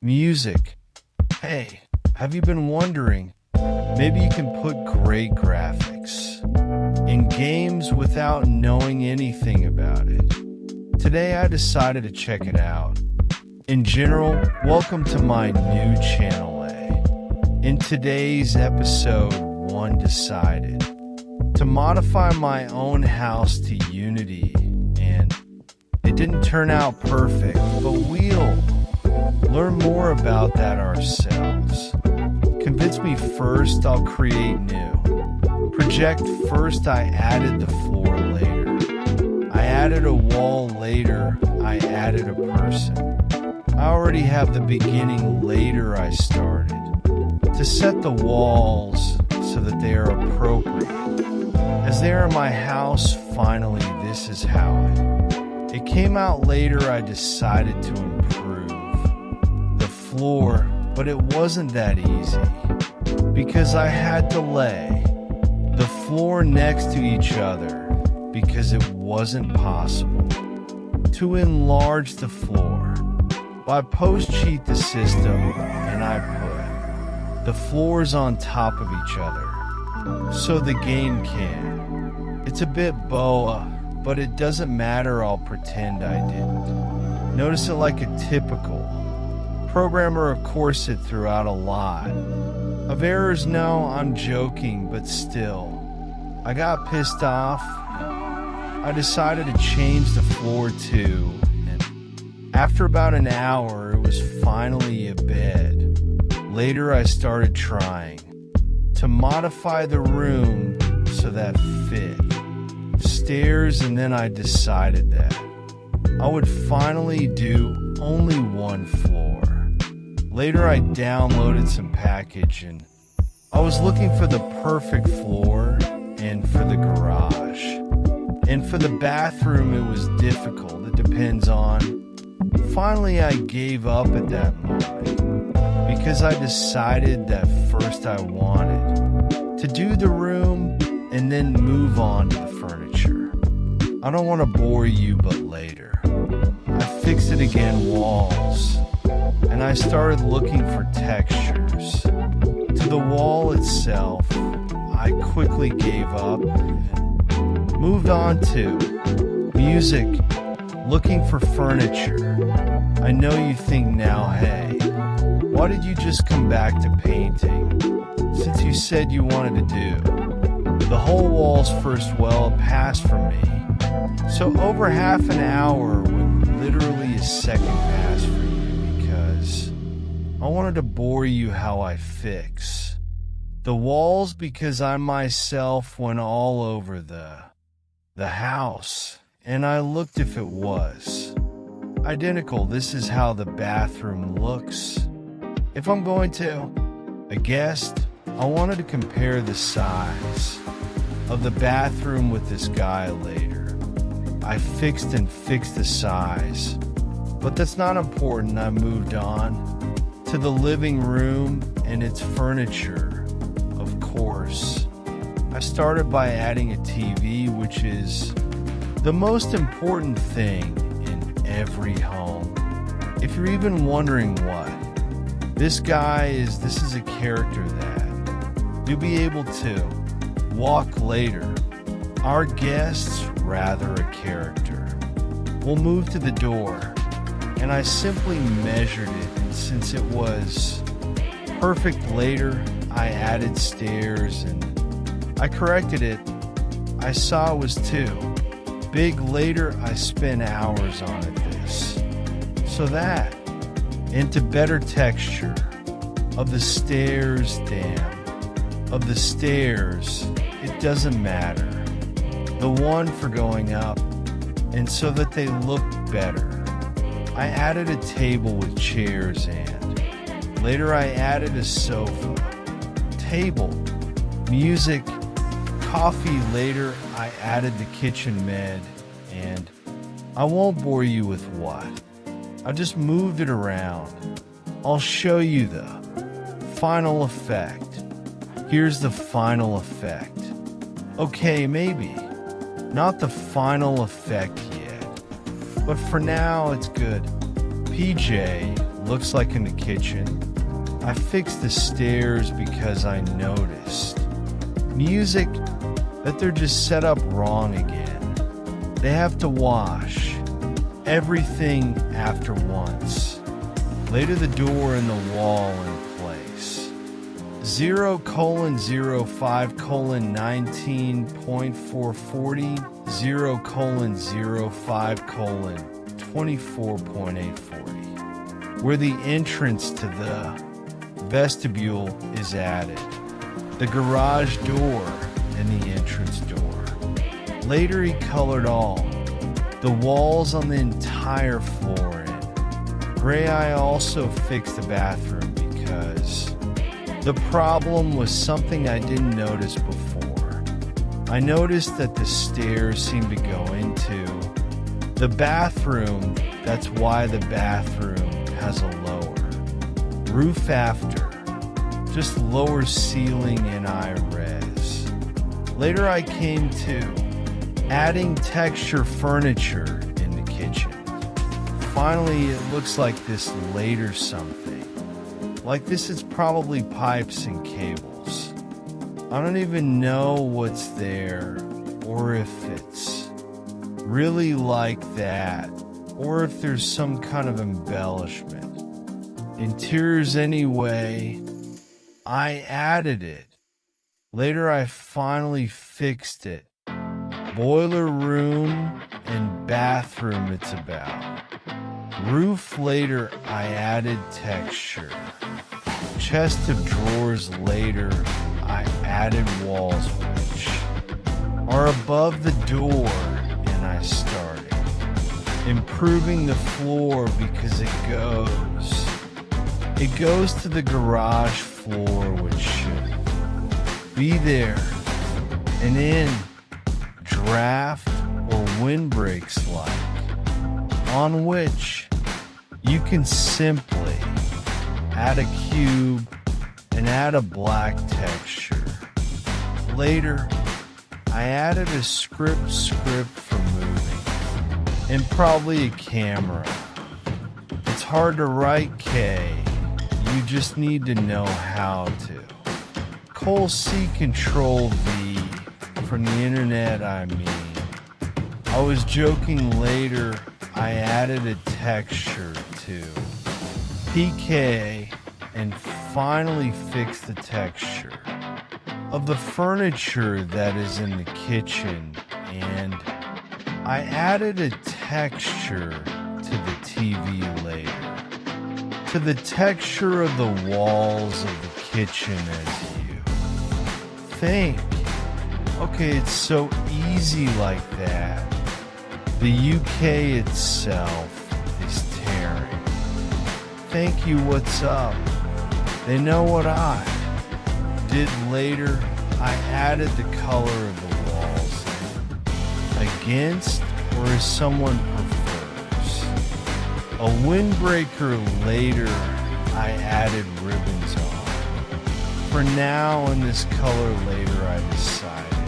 Music. Hey, have you been wondering? Maybe you can put great graphics in games without knowing anything about it. Today I decided to check it out. In general, welcome to my new channel A. In today's episode, one decided to modify my own house to Unity, and it didn't turn out perfect, but we'll learn more about that ourselves. Convince me first, I'll create new. Project first, I added the floor later. I added a wall later, I added a person. I already have the beginning later I started. To set the walls so that they are appropriate. As they are in my house, finally this is how it came out later. I decided to improve the floor, but it wasn't that easy because I had to lay the floor next to each other because it wasn't possible to enlarge the floor. I post-cheat the system and I put the floors on top of each other so the game can. It's a bit boa, but it doesn't matter, I'll pretend I didn't. Notice it like a typical programmer, of course it threw out a lot of errors. No, I'm joking, but still. I got pissed off. I decided to change the floor too, and after about an hour, it was finally a bed. Later, I started trying to modify the room so that fit stairs, and then I decided that I would finally do only one floor. Later, I downloaded some package, and I was looking for the perfect floor, and for the garage. And for the bathroom, it was difficult. It depends on. Finally, I gave up at that moment because I decided that first I wanted to do the room and then move on to the furniture. I don't want to bore you, but later I fixed it again, walls, and I started looking for textures. To the wall itself, I quickly gave up and moved on to music, looking for furniture. I know you think now, hey, why did you just come back to painting since you said you wanted to do the whole walls first? Well, it passed for me. So over half an hour when literally a second passed for you because I wanted to bore you how I fix the walls because I myself went all over the house and I looked if it was identical. This is how the bathroom looks. If I'm going to a guest, I wanted to compare the size of the bathroom with this guy later. I fixed the size, but that's not important. I moved on to the living room and its furniture, of course. I started by adding a TV, which is the most important thing in every home. If you're even wondering what, this is a character that you'll be able to walk later. Our guests, rather a character. We'll move to the door, and I simply measured it, and since it was perfect later, I added stairs and I corrected it. I saw it was too big later. I spent hours on it this. So that, into better texture of the stairs, of the stairs, it doesn't matter. The one for going up, and so that they look better. I added a table with chairs and later I added a sofa, table, music, coffee. Later I added the kitchen med, and I won't bore you with what. I just moved it around. I'll show you the final effect. Here's the final effect. Okay, maybe not the final effect yet, but for now it's good. PJ looks like in the kitchen. I fixed the stairs because I noticed music that they're just set up wrong again. They have to wash everything after once. Later the door and the wall in place. 0:05:19.440, 0:05:24.840, where the entrance to the vestibule is added, the garage door and the entrance door. Later he colored all, the walls on the entire floor in gray. I also fixed the bathroom because the problem was something I didn't notice before. I noticed that the stairs seemed to go into the bathroom. That's why the bathroom has a lower roof after, just lower ceiling in I-res. Later I came to adding texture furniture in the kitchen. Finally, it looks like this later something. Like this is probably pipes and cables. I don't even know what's there, or if it's really like that, or if there's some kind of embellishment. Interiors anyway, I added it. Later I finally fixed it. Boiler room and bathroom it's about. Roof later I added texture. Chest of drawers later I added walls which are above the door, and I started improving the floor because it goes to the garage floor, which should be there, and in draft or windbreaks like, on which you can simply add a cube and add a black texture. Later, I added a script for moving, and probably a camera. It's hard to write K, you just need to know how to. Ctrl-C Control-V from the internet, I mean. I was joking later, I added a texture to PK and finally fixed the texture of the furniture that is in the kitchen, and I added a texture to the TV later, to the texture of the walls of the kitchen as you think. Okay, it's so easy like that. The UK itself is tearing. Thank you, what's up? They know what I did later. I added the color of the walls against, or as someone prefers. A windbreaker later, I added ribbons on. For now, in this color later, I decided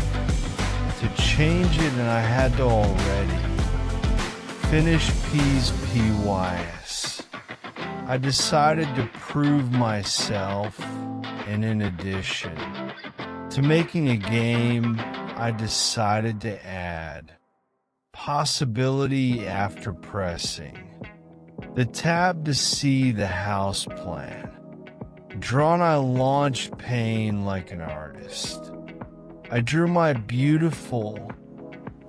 to change it, and I had to already finish P's PYS. I decided to prove myself, and in addition to making a game, I decided to add possibility after pressing the tab to see the house plan. Drawn, I launched pain like an artist. I drew my beautiful,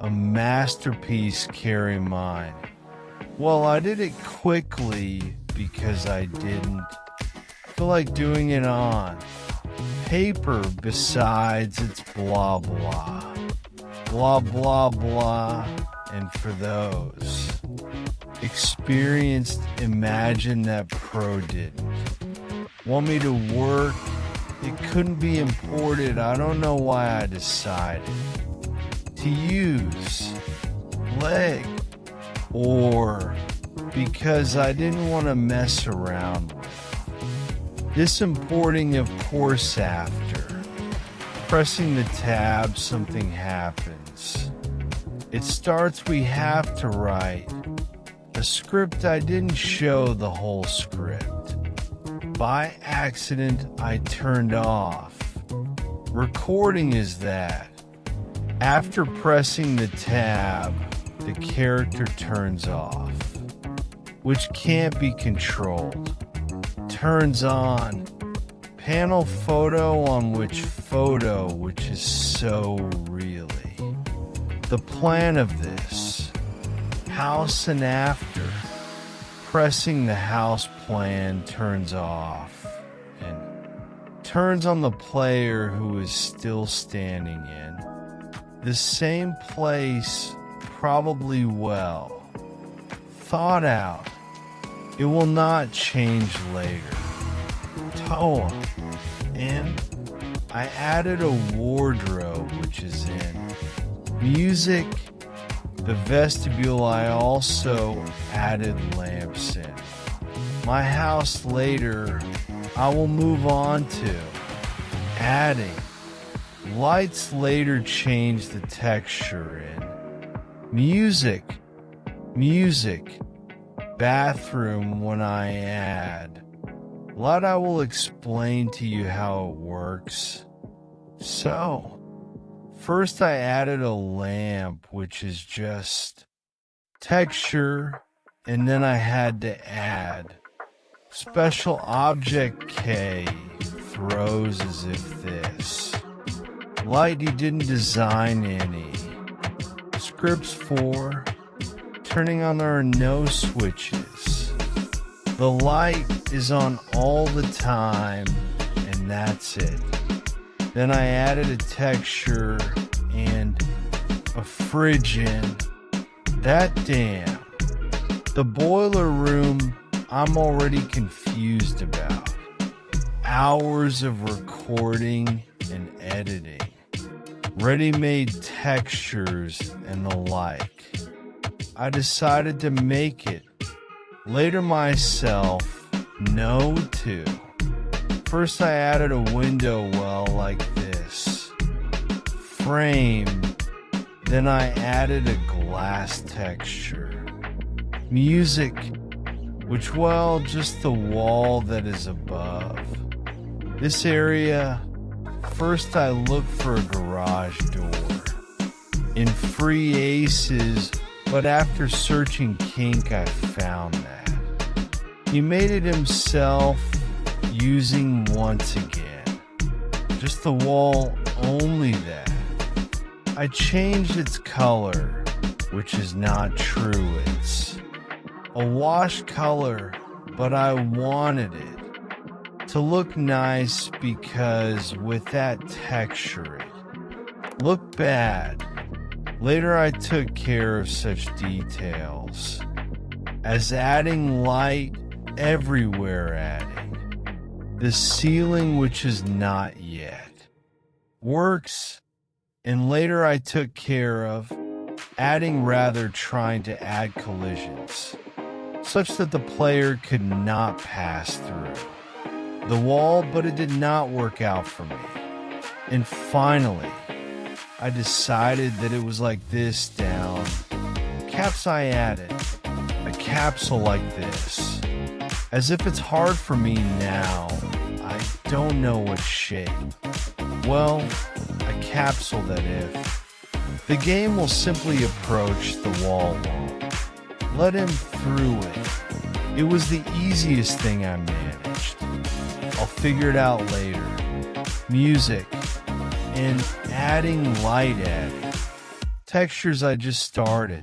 a masterpiece carry mine. Well, I did it quickly because I didn't feel like doing it on paper. Besides, it's blah blah, blah blah blah, and for those experienced, imagine that pro didn't want me to work. It couldn't be imported. I don't know why I decided to use leg, or because I didn't want to mess around with this importing. Of course, after pressing the tab, something happens. It starts. We have to write a script. I didn't show the whole script. by accident I turned off. Recording is that. After pressing the tab, the character turns off, which can't be controlled. Turns on. Panel photo on which photo, which is so really. The plan of this. House and after. Pressing the house plan turns off and turns on the player who is still standing in the same place, probably well thought out. It will not change later. Toa. And I added a wardrobe which is in music. The vestibule I also added lamps in. My house later I will move on to adding. Lights later change the texture in. Music. Bathroom when I add. Lot I will explain to you how it works. So, first I added a lamp which is just texture, and then I had to add special object K throws as if this. Light he didn't design any. Scripts 4. Turning on there are no switches. The light is on all the time, and that's it. Then I added a texture and a fridge in. That damn. The boiler room I'm already confused about. Hours of recording and editing. Ready-made textures and the like. I decided to make it. Later myself, no to. First I added a window well like this. Frame. Then I added a glass texture. Music, which well, just the wall that is above. This area, first I looked for a garage door. In Free Aces, but after searching kink I found that. He made it himself using once again. Just the wall, only that. I changed its color, which is not true. It's a wash color, but I wanted it to look nice because with that texture it looked bad. Later I took care of such details as adding light everywhere, adding the ceiling which is not yet works, and later I took care of adding, rather trying to add collisions such that the player could not pass through the wall, but it did not work out for me. And finally I decided that it was like this down. Caps I added. A capsule like this. As if it's hard for me now. I don't know what shape. Well, a capsule that if. The game will simply approach, the wall won't. Let him through it. It was the easiest thing I managed. I'll figure it out later. Music. And adding light adding. Textures I just started.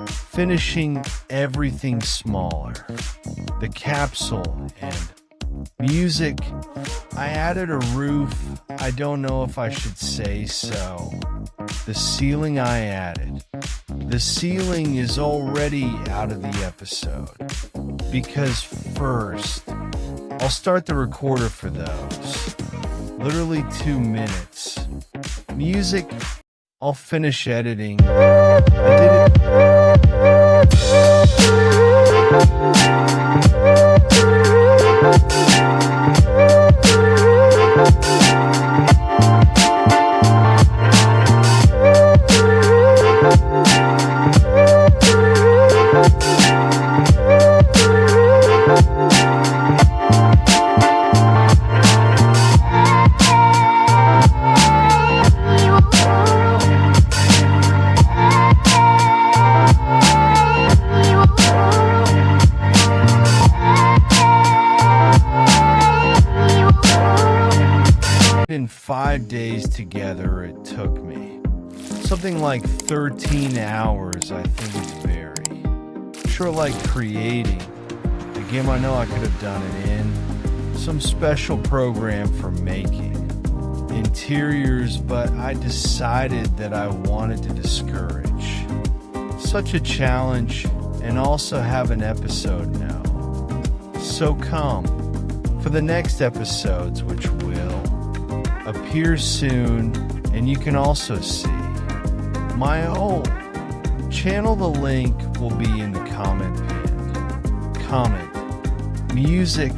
Finishing everything smaller. The capsule and music. I added a roof. I don't know if I should say so. The ceiling I added. The ceiling is already out of the episode. Because first, I'll start the recorder for those. Literally 2 minutes. Music, I'll finish editing. I did it. 5 days together it took me. Something like 13 hours, I think is very. Sure, like creating. The game, I know I could have done it in some special program for making interiors, but I decided that I wanted to discourage such a challenge and also have an episode now. So come for the next episodes, which will appear soon, and you can also see my whole channel. The link will be in the comment pin. Comment music